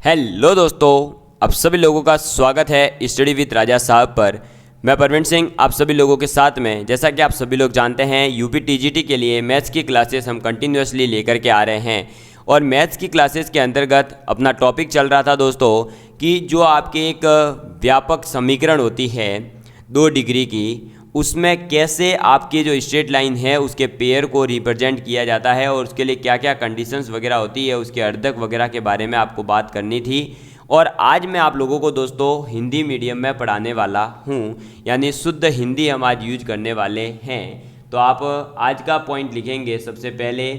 Hello दोस्तों, आप सभी लोगों का स्वागत है स्टडी विद राजा साहब पर। मैं परवीन सिंह आप सभी लोगों के साथ में। जैसा कि आप सभी लोग जानते हैं, यूपी टीजीटी के लिए मैथ्स की क्लासेस हम कंटिन्यूसली लेकर के आ रहे हैं और मैथ्स की क्लासेस के अंतर्गत अपना टॉपिक चल रहा था दोस्तों कि जो आपके एक व्यापक समीकरण होती है 2 डिग्री की, उसमें कैसे आपकी जो स्ट्रेट लाइन है उसके पेयर को रिप्रेजेंट किया जाता है और उसके लिए क्या क्या कंडीशंस वगैरह होती है, उसके अर्धक वगैरह के बारे में आपको बात करनी थी। और आज मैं आप लोगों को दोस्तों हिंदी मीडियम में पढ़ाने वाला हूँ, यानी शुद्ध हिंदी हम आज यूज करने वाले हैं। तो आप आज का पॉइंट लिखेंगे सबसे पहले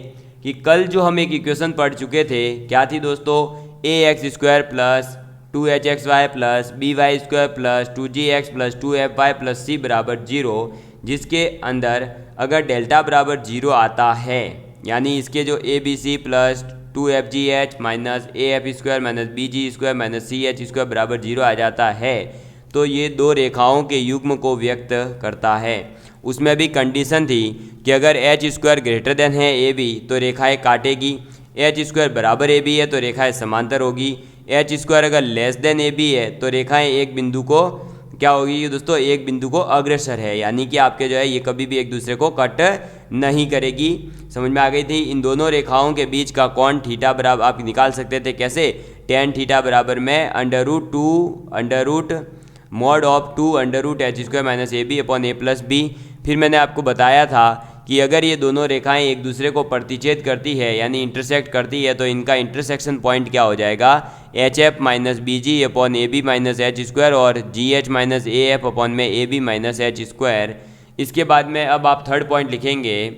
कि कल जो हम एक इक्वेशन पढ़ चुके थे, क्या थी दोस्तों, ax² plus 2hxy plus by² plus 2gx plus 2fy plus c बराबर 0, जिसके अंदर अगर डेल्टा बराबर 0 आता है, यानी इसके जो abc plus 2fgh minus af² minus bg² minus ch² बराबर 0 आ जाता है, तो ये दो रेखाओं के युग्म को व्यक्त करता है। उसमें भी कंडीशन थी कि अगर h² ग्रेटर देन है ab तो रेखाएं काटेगी, h² बराबर ab है तो रेखाएं समांतर होगी, h² अगर लेस देन ab है तो रेखाएं एक बिंदु को क्या होगी दोस्तों, एक बिंदु को अग्रसर है, यानी कि आपके जो है ये कभी भी एक दूसरे को कट नहीं करेगी। समझ में आ गई थी। इन दोनों रेखाओं के बीच का कोण थीटा बराबर आप निकाल सकते थे, कैसे, tan थीटा बराबर में under root mod of 2 √h² minus ab upon a plus b। फिर मैंने आपको बताया था कि अगर ये दोनों रेखाएं एक दूसरे को प्रतिच्छेद करती है, यानी इंटरसेक्ट करती है, तो इनका इंटरसेक्शन पॉइंट क्या हो जाएगा, HF minus BG upon AB minus h² और GH माइनस AF अपॉन में AB माइनस h²। इसके बाद में अब आप थर्ड पॉइंट लिखेंगे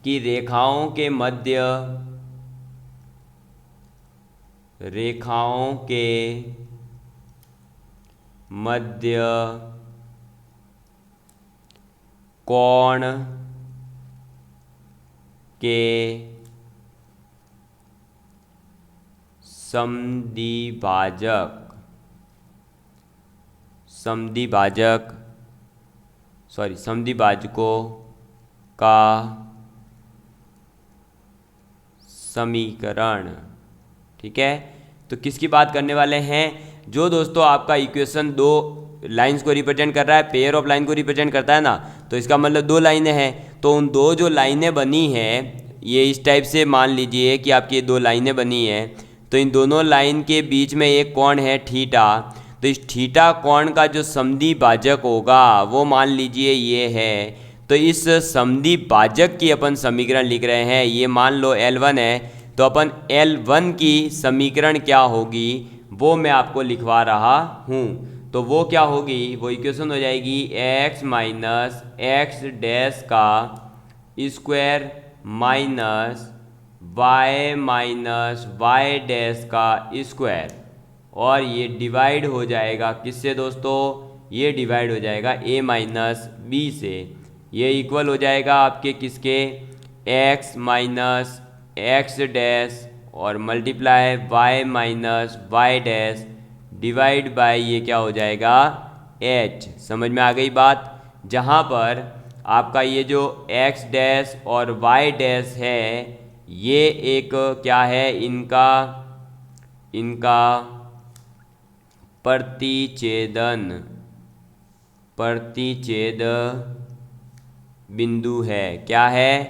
कि रेखाओं के मध्य कोण के समद्विभाजकों का समीकरण। ठीक है, तो किसकी बात करने वाले हैं, जो दोस्तों आपका इक्वेशन 2 लाइंस को रिप्रेजेंट कर रहा है, पेयर ऑफ लाइन को रिप्रेजेंट करता है ना, तो इसका मतलब 2 लाइनें हैं। तो उन 2 जो लाइनें बनी हैं, ये इस टाइप से मान लीजिए कि आपकी 2 लाइनें बनी हैं, तो इन दोनों लाइन के बीच में एक कोण है थीटा। तो इस थीटा कोण का जो समद्विभाजक होगा वो मान लीजिए ये है। तो इस समद्विभाजक की अपन समीकरण लिख रहे हैं, ये मान लो L1 है, तो अपन L1 की समीकरण क्या होगी वो मैं आपको लिखवा रहा हूँ। तो वो क्या होगी, वो इक्वेशन हो जाएगी x माइनस एक्स डैश का स्क्वायर माइनस वाई डैश का स्क्वायर, और ये डिवाइड हो जाएगा किससे दोस्तों, ये डिवाइड हो जाएगा a माइनस बी से। ये इक्वल हो जाएगा आपके किसके, x माइनस एक्स डैश और multiply y minus y dash divide by ये क्या हो जाएगा h। समझ में आ गई बात। जहाँ पर आपका ये जो x डैश और y डैश है, ये एक क्या है, इनका प्रतिच्छेद बिंदु है। क्या है,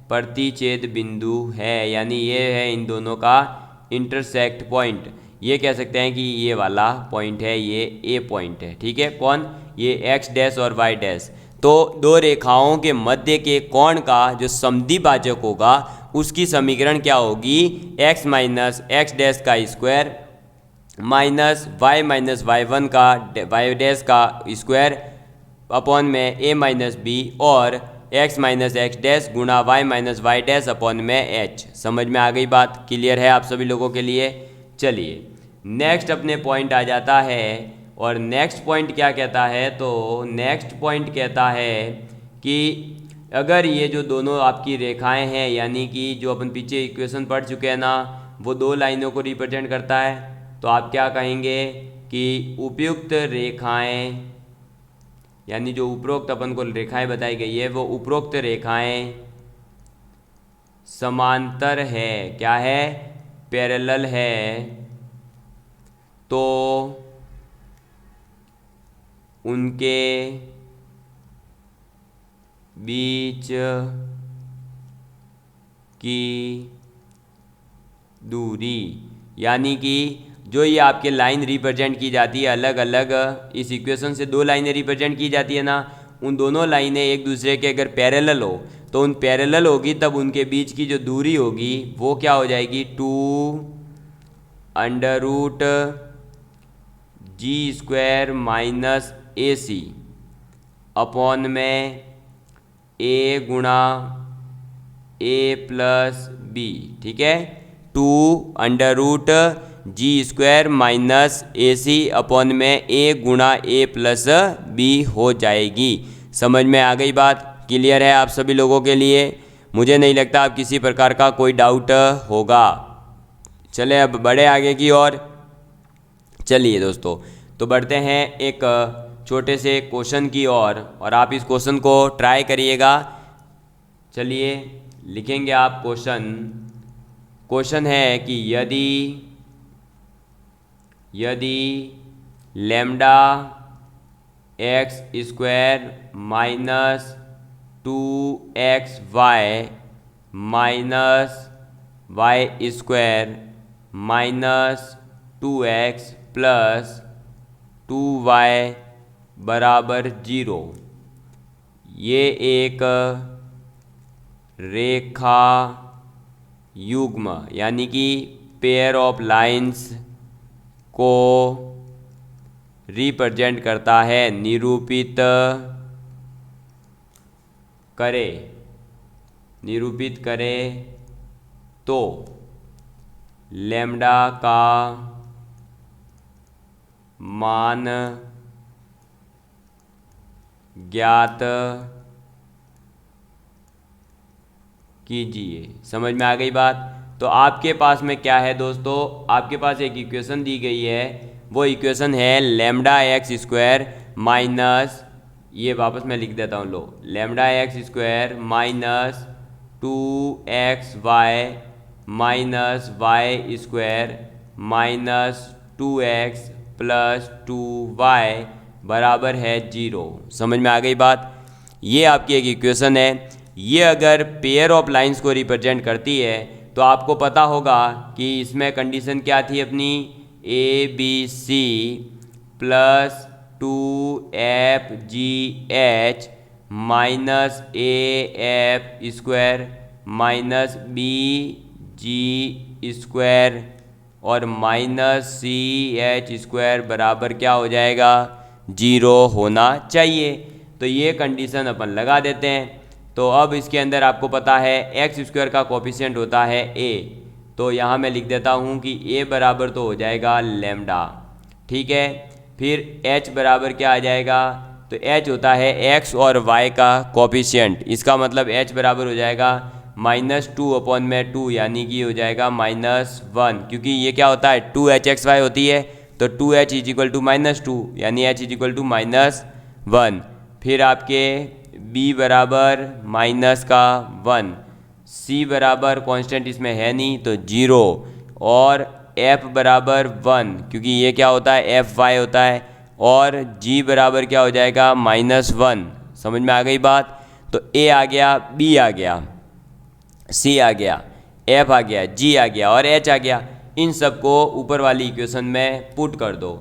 प्रतिच्छेद बिंदु है, यानी ये है इन दोनों का इंटरसेक्ट पॉइंट। ये कह सकते हैं कि ये वाला पॉइंट है, ये ए पॉइंट है। ठीक है, कौन, ये एक्स डैश और वाई डैश। तो 2 रेखाओं के मध्य के कोण का जो समद्विभाजक होगा उसकी समीकरण क्या होगी, x माइनस एक्स डैश का square minus y minus y1 का वाई डैश का स्क्वायर अपॉन में a माइनस बी और x माइनस एक्स डैश गुणा y minus y dash upon में h। समझ में आ गई बात, क्लियर है आप सभी लोगों के लिए। चलिए नेक्स्ट अपने पॉइंट आ जाता है, और नेक्स्ट पॉइंट क्या कहता है, तो नेक्स्ट पॉइंट कहता है कि अगर ये जो दोनों आपकी रेखाएं हैं, यानी कि जो अपन पीछे इक्वेशन पढ़ चुके हैं ना, वो 2 लाइनों को रिप्रेजेंट करता है, तो आप क्या कहेंगे कि उपयुक्त रेखाएं, यानी जो उपरोक्त अपन को रेखाएं बताई गई है, वो उपरोक्त रेखाएं समांतर है। क्या है, पैरेलल है तो उनके बीच की दूरी, यानी कि जो ये आपके लाइन रिप्रेजेंट की जाती है अलग अलग, इस इक्वेशन से दो लाइनें रिप्रेजेंट की जाती है ना, उन दोनों लाइनें एक दूसरे के अगर पैरेलल हो तो उन पैरेलल होगी तब उनके बीच की जो दूरी होगी वो क्या हो जाएगी, 2√g² माइनस AC अपॉन में A गुणा A प्लस B, ठीक है। 2√g² माइनस AC अपॉन में A गुणा A प्लस B हो जाएगी। समझ में आ गई बात? क्लियर है आप सभी लोगों के लिए? मुझे नहीं लगता आप किसी प्रकार का कोई डाउट होगा। चले अब बढ़े आगे की ओर। चलिए दोस्तों, तो बढ़ते हैं एक छोटे से क्वेश्चन की ओर और आप इस क्वेश्चन को ट्राई करिएगा। चलिए लिखेंगे आप क्वेश्चन है कि यदि lambda x² minus 2xy minus y² minus 2x plus 2y बराबर 0, ये एक रेखा युग्म यानी कि पेयर ऑफ लाइंस को रिप्रेजेंट करता है, निरूपित करे तो लैम्डा का मान ज्ञात कीजिए। समझ में आ गई बात? तो आपके पास में क्या है दोस्तों, आपके पास एक इक्वेशन दी गई है, वो इक्वेशन है लैम्डा x² माइनस, ये वापस मैं लिख देता हूँ, लो, lambda x² minus 2xy minus y² minus 2x plus 2y बराबर है 0। समझ में आ गई बात? ये आपकी एक इक्वेशन है। ये अगर पेयर ऑफ लाइंस को रिप्रेजेंट करती है तो आपको पता होगा कि इसमें कंडीशन क्या थी अपनी, ABC plus 2FGH minus AF² minus BG² और माइनस CH² बराबर क्या हो जाएगा, 0 होना चाहिए। तो ये कंडीशन अपन लगा देते हैं। तो अब इसके अंदर आपको पता है x² का कोफिशिएंट होता है a, तो यहाँ मैं लिख देता हूँ कि a बराबर तो हो जाएगा लैम्डा, ठीक है। फिर h बराबर क्या आ जाएगा, तो h होता है x और y का कोफिशिएंट, इसका मतलब h बराबर हो जाएगा -2/2 यानी कि हो जाएगा -1, क्योंकि ये क्या होता है 2hxy होती है, तो 2h = -2 यानी h = -1। फिर आपके b बराबर -1, c बराबर कांस्टेंट इसमें है नहीं तो 0, और f बराबर 1 क्योंकि ये क्या होता है fy होता है, और g बराबर क्या हो जाएगा -1। समझ में आ गई बात? तो a आ गया, b आ गया, c आ गया, f आ गया, g आ गया और h आ गया। इन सबको ऊपर वाली इक्वेशन में पुट कर दो,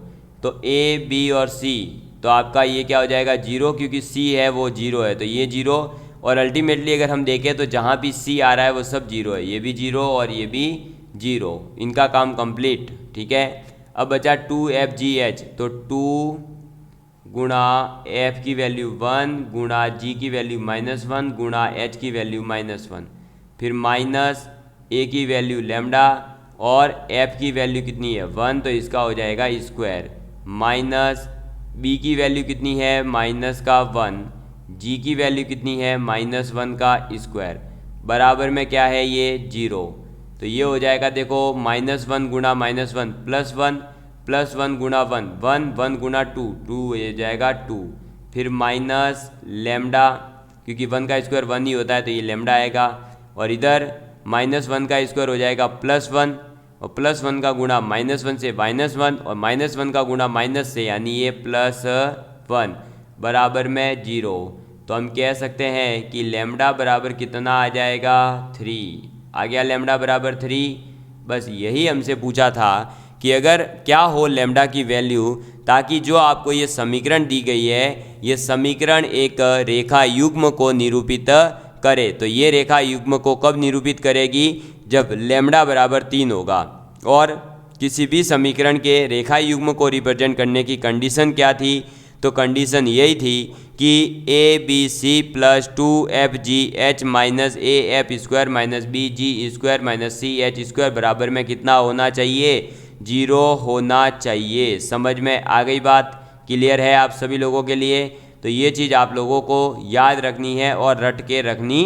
तो a, b और c, तो आपका ये क्या हो जाएगा 0, क्योंकि c है वो 0 है, तो ये 0, और अल्टीमेटली अगर हम देखें तो जहाँ भी c आ रहा है वो सब 0 है, ये भी 0 और ये भी 0, इनका काम कंप्लीट, ठीक है। अब बचा 2FGH, तो 2 गुणा f की वैल्यू 1 गुणा g की वैल्यू -1 गुणा h की वैल्यू -1, फिर माइनस a की वैल्यू लैम्डा और f की वैल्यू कितनी है 1, तो इसका हो जाएगा स्क्वायर, माइनस b की वैल्यू कितनी है -1, g की वैल्यू कितनी है -1 का स्क्वायर, बराबर में क्या है ये 0। तो ये हो जाएगा देखो -1 गुणा -1 प्लस 1 गुणा 1 गुणा 2 ये जाएगा 2, फिर माइनस लैम्डा, क्योंकि 1 का स्क्वायर 1 ही होता है तो ये लैम्डा आएगा, और इधर -1 का स्क्वायर हो जाएगा +1, और +1 का गुणा -1 से -1 और -1 का गुणा माइनस से यानी ये +1 बराबर में 0। तो हम कह सकते हैं कि लैम्ब्डा बराबर कितना आ जाएगा 3। आ गया लैम्ब्डा बराबर 3। बस यही हमसे पूछा था कि अगर क्या हो लैम्ब्डा की वैल्यू, ताकि जो आपको ये समीकरण दी गई है ये समीकरण एक रेखा युग्म को निरूपित करे। तो ये रेखा युग्म को कब निरूपित करेगी, जब लैम्ब्डा बराबर 3 होगा। और किसी भी समीकरण के रेखा युग्म को रिप्रेजेंट करने की कंडीशन क्या थी, तो कंडीशन यही थी कि ABC + 2FGH - AF² - BG² - CH² बराबर में कितना होना चाहिए, 0 होना चाहिए। समझ में आ गई बात, क्लियर है आप सभी लोगों के लिए। तो ये चीज़ आप लोगों को याद रखनी है और रट के रखनी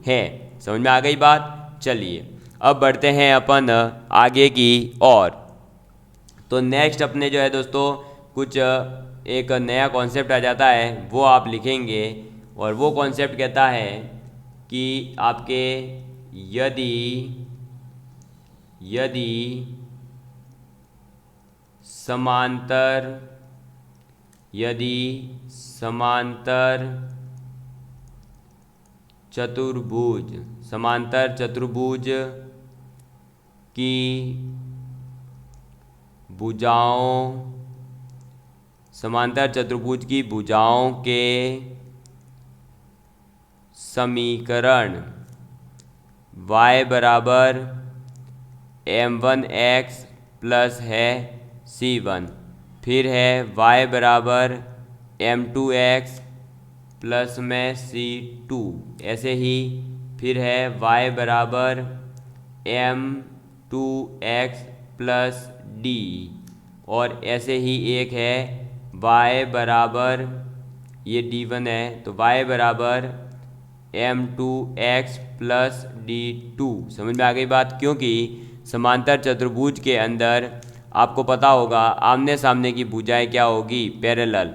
है। समझ में आ गई बात। चलिए अब बढ़ते हैं अपन आगे की ओर। तो नेक्स्ट अपने जो है दोस्तों कुछ एक नया कॉन्सेप्ट आ जाता है, वो आप लिखेंगे। और वो कॉन्सेप्ट कहता है कि आपके यदि समांतर चतुर्भुज की भुजाओं के समीकरण y बराबर m1x प्लस है c1, फिर है y बराबर m2x प्लस में c2, ऐसे ही फिर है y बराबर m2x प्लस d, और ऐसे ही एक है y बराबर, ये d1 है तो y बराबर m2x प्लस d2। समझ में आ गई बात, क्योंकि समांतर चतुर्भुज के अंदर आपको पता होगा आमने सामने की भुजाएं क्या होगी, पैरेलल।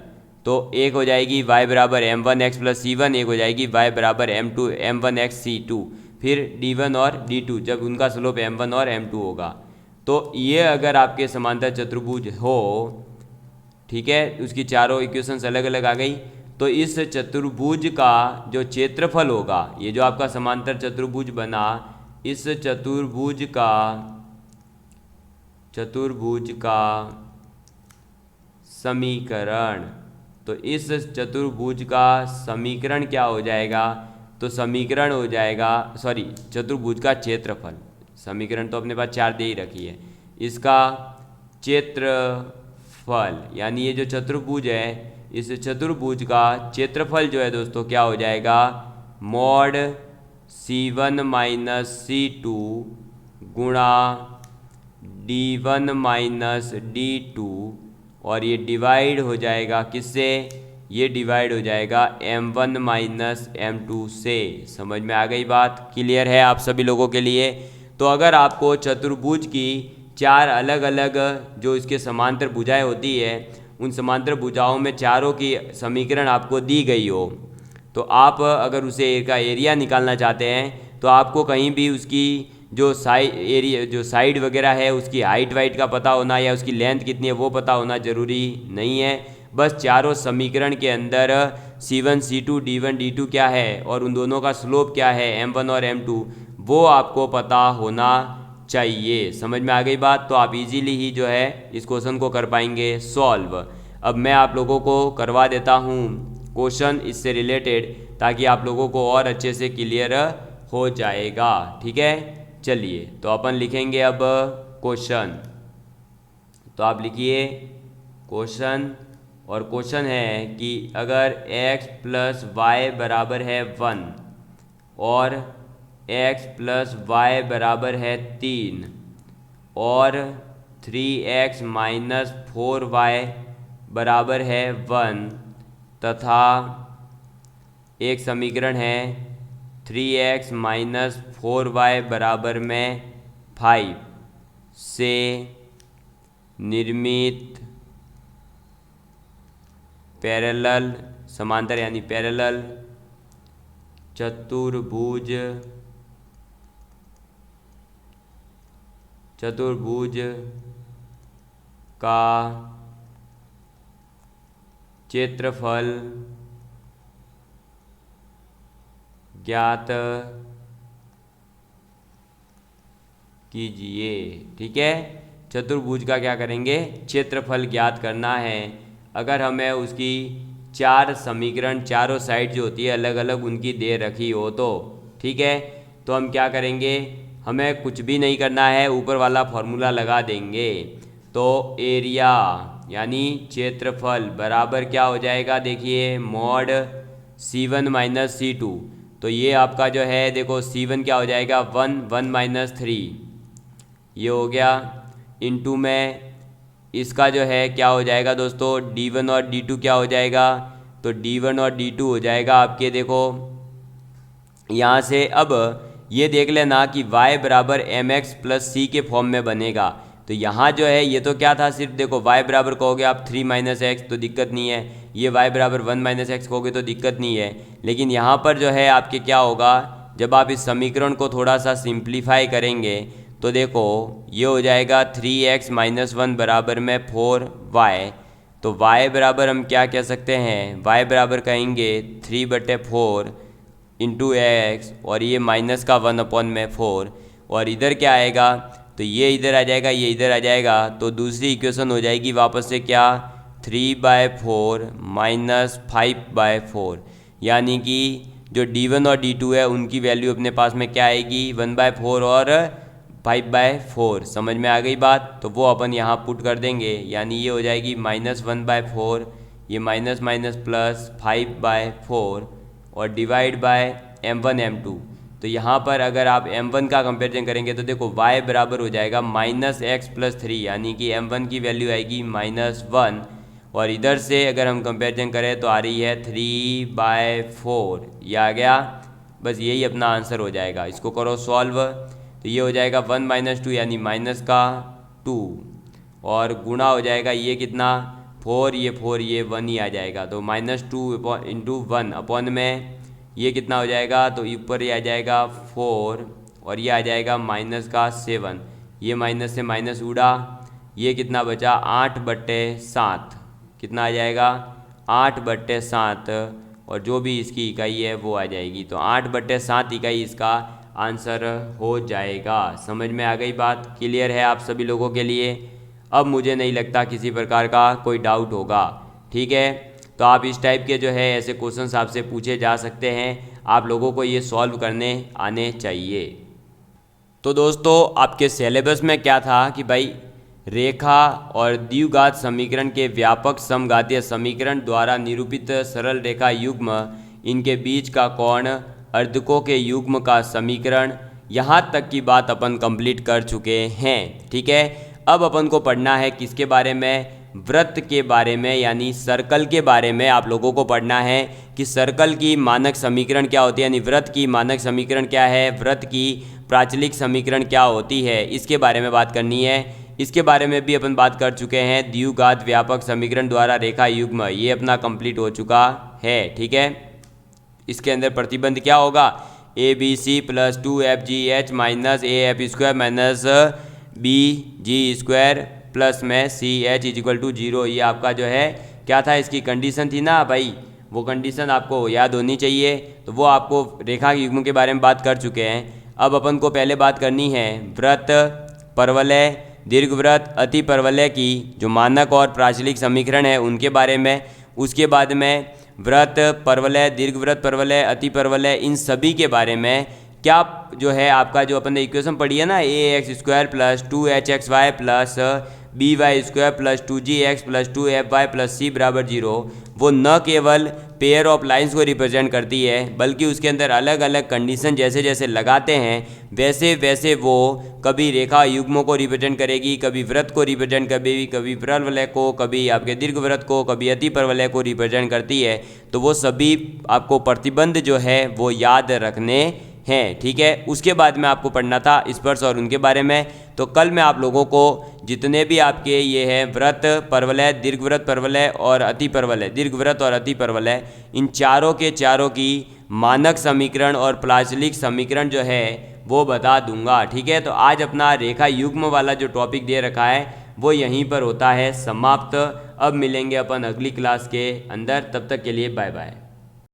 तो एक हो जाएगी y बराबर m1x प्लस c1, एक हो जाएगी y बराबर m1x c2, फिर d1 और d2 जब उनका स्लोप m1 और m2 होगा। तो ये अगर आपके समांतर चतुर्भुज हो, ठीक है, उसकी चारों इक्वेशंस अलग अलग आ गई। तो इस चतुर्भुज का जो क्षेत्रफल होगा, ये जो आपका समांतर चतुर्भुज बना, इस चतुर्भुज का समीकरण, तो इस चतुर्भुज का समीकरण क्या हो जाएगा, तो समीकरण हो जाएगा, सॉरी, चतुर्भुज का क्षेत्रफल, समीकरण तो अपने पास 4 दे ही रखी है, इसका क्षेत्रफल यानी ये जो चतुर्भुज है, इस चतुर्भुज का क्षेत्रफल जो है दोस्तों क्या हो जाएगा, मॉड c1 माइनस c2 गुणा d1 माइनस d2, और ये डिवाइड हो जाएगा किससे, ये डिवाइड हो जाएगा m1 माइनस m2 से। समझ में आ गई बात, क्लियर है आप सभी लोगों के लिए। तो अगर आपको चतुर्भुज की 4 अलग अलग जो इसके समांतर भुजाएं होती है, उन समांतर भुजाओं में चारों की समीकरण आपको दी गई हो, तो आप अगर उसे का एरिया निकालना चाहते हैं तो आपको कहीं भी उसकी जो साइड वगैरह है उसकी हाइट वाइट का पता होना या उसकी लेंथ कितनी है वो पता होना ज़रूरी नहीं है। बस चारों समीकरण के अंदर c1 c2 d1 d2 क्या है और उन दोनों का स्लोप क्या है m1 और m2, वो आपको पता होना चाहिए। समझ में आ गई बात। तो आप इजीली ही जो है इस क्वेश्चन को कर पाएंगे सॉल्व। अब मैं आप लोगों को करवा देता हूँ क्वेश्चन इससे रिलेटेड, ताकि आप लोगों को और अच्छे से क्लियर हो जाएगा। ठीक है, चलिए तो अपन लिखेंगे अब क्वेश्चन। तो आप लिखिए क्वेश्चन, और क्वेश्चन है कि अगर x प्लस वाई बराबर है 1 और x प्लस वाई बराबर है 3 और 3x माइनस 4y बराबर है 1 तथा एक समीकरण है 3x माइनस 4y बराबर में 5 से निर्मित पैरेलल समांतर यानी पैरेलल चतुर्भुज चतुर्भुज का क्षेत्रफल ज्ञात कीजिए। ठीक है, चतुर्भुज का क्या करेंगे, क्षेत्रफल ज्ञात करना है। अगर हमें उसकी चार समीकरण, चारों साइड जो होती है अलग अलग उनकी दे रखी हो तो ठीक है, तो हम क्या करेंगे, हमें कुछ भी नहीं करना है, ऊपर वाला फॉर्मूला लगा देंगे। तो एरिया यानी क्षेत्रफल बराबर क्या हो जाएगा, देखिए मॉड C1 माइनस C2। तो ये आपका जो है देखो C1 क्या हो जाएगा 1 माइनस 3, ये हो गया, इनटू में इसका जो है क्या हो जाएगा दोस्तों D1 और D2 क्या हो जाएगा, तो D1 और D2 हो जाएगा आपके, देखो यहाँ से अब ये देख लेना कि y बराबर mx प्लस c के फॉर्म में बनेगा। तो यहाँ जो है ये तो क्या था, सिर्फ देखो y बराबर कहोगे आप 3 माइनस एक्स तो दिक्कत नहीं है, ये y बराबर 1 माइनस एक्स कहोगे तो दिक्कत नहीं है। लेकिन यहाँ पर जो है आपके क्या होगा, जब आप इस समीकरण को थोड़ा सा सिंप्लीफाई करेंगे तो देखो ये हो जाएगा 3x माइनस 1 बराबर में 4y। तो y बराबर हम क्या कह सकते हैं, y बराबर कहेंगे 3/4 इंटू एक्स, और ये माइनस का 1/4, और इधर क्या आएगा, तो ये इधर आ जाएगा, ये इधर आ जाएगा, तो दूसरी इक्वेशन हो जाएगी वापस से क्या 3/4 माइनस 5/4, यानी कि जो D1 और D2 है उनकी वैल्यू अपने पास में क्या आएगी 1/4 और 5/4। समझ में आ गई बात, तो वो अपन यहाँ पुट कर देंगे, यानी ये हो जाएगी -1/4, ये माइनस माइनस प्लस 5/4 और डिवाइड बाय m1 m2। तो यहाँ पर अगर आप m1 का कंपेरिजन करेंगे तो देखो y बराबर हो जाएगा -x + 3, यानी कि m1 की वैल्यू आएगी -1, और इधर से अगर हम कंपेरिजन करें तो आ रही है 3/4, ये आ गया, बस यही अपना आंसर हो जाएगा। इसको करो सॉल्व, तो ये हो जाएगा 1 - 2 यानी माइनस का 2, और गुणा हो जाएगा ये कितना 4, ये 4, ये 1 ही आ जाएगा, तो -2 इंटू 1 अपॉन में ये कितना हो जाएगा, तो ऊपर ये आ जाएगा 4 और ये आ जाएगा -7, ये माइनस से माइनस उड़ा, ये कितना बचा 8/7, कितना आ जाएगा 8/7, और जो भी इसकी इकाई है वो आ जाएगी, तो 8/7 इकाई इसका आंसर हो जाएगा। समझ में आ गई बात, क्लियर है आप सभी लोगों के लिए। अब मुझे नहीं लगता किसी प्रकार का कोई डाउट होगा। ठीक है, तो आप इस टाइप के जो है ऐसे क्वेश्चंस आपसे पूछे जा सकते हैं, आप लोगों को ये सॉल्व करने आने चाहिए। तो दोस्तों आपके सिलेबस में क्या था कि भाई रेखा और द्विघात समीकरण के व्यापक समघातीय समीकरण द्वारा निरूपित सरल रेखा युग्म, इनके बीच का कोण, अर्धकों के युग्म का समीकरण, यहाँ तक की बात अपन कंप्लीट कर चुके हैं। ठीक है, अब अपन को पढ़ना है किसके बारे में, वृत्त के बारे में, यानी सर्कल के बारे में आप लोगों को पढ़ना है कि सर्कल की मानक समीकरण क्या होती है, यानी वृत्त की मानक समीकरण क्या है, वृत्त की प्राचलिक समीकरण क्या होती है, इसके बारे में बात करनी है। इसके बारे में भी अपन बात कर चुके हैं, द्विघात व्यापक समीकरण द्वारा रेखा युग्म, ये अपना कंप्लीट हो चुका है। ठीक है, इसके अंदर प्रतिबंध क्या होगा, ABC + 2FGH minus AF² minus BG² plus में CH = 0, ये आपका जो है क्या था, इसकी कंडीशन थी ना भाई, वो कंडीशन आपको याद होनी चाहिए। तो वो आपको रेखा युग्म के बारे में बात कर चुके हैं। अब अपन को पहले बात करनी है वृत्त, परवलय, दीर्घवृत्त, अतिपरवलय की जो मानक और प्राचलिक समीकरण है उनके बारे में। उसके बाद में वृत्त, परवलय, दीर्घवृत्त, परवलय, अतिपरवलय, इन सभी के बारे में क्या जो है आपका जो अपन ने इक्वेशन पढ़ी है ना, ax² + 2hxy + by² + 2gx + 2fy + c = 0, वो न केवल पेयर ऑफ लाइंस को रिप्रेजेंट करती है बल्कि उसके अंदर अलग अलग कंडीशन जैसे जैसे लगाते हैं वैसे वैसे वो कभी रेखा युग्मों को रिप्रेजेंट करेगी, कभी वृत्त को रिप्रेजेंट करेगी, कभी परवलय को, कभी आपके दीर्घवृत्त को, कभी अतिपरवलय को रिप्रेजेंट करती है। तो वो सभी आपको प्रतिबंध जो है वो याद रखने हैं। ठीक है, उसके बाद में आपको पढ़ना था स्पर्श और उनके बारे में। तो कल मैं आप लोगों को जितने भी आपके ये हैं वृत्त, परवलय, दीर्घवृत्त, परवलय और अतिपरवलय, दीर्घवृत्त और अतिपरवलय, इन चारों के चारों की मानक समीकरण और प्राचलिक समीकरण जो है वो बता दूंगा। ठीक है, तो आज अपना रेखा युग्म वाला जो टॉपिक दे रखा है वो यहीं पर होता है समाप्त। अब मिलेंगे अपन अगली क्लास के अंदर, तब तक के लिए बाय बाय।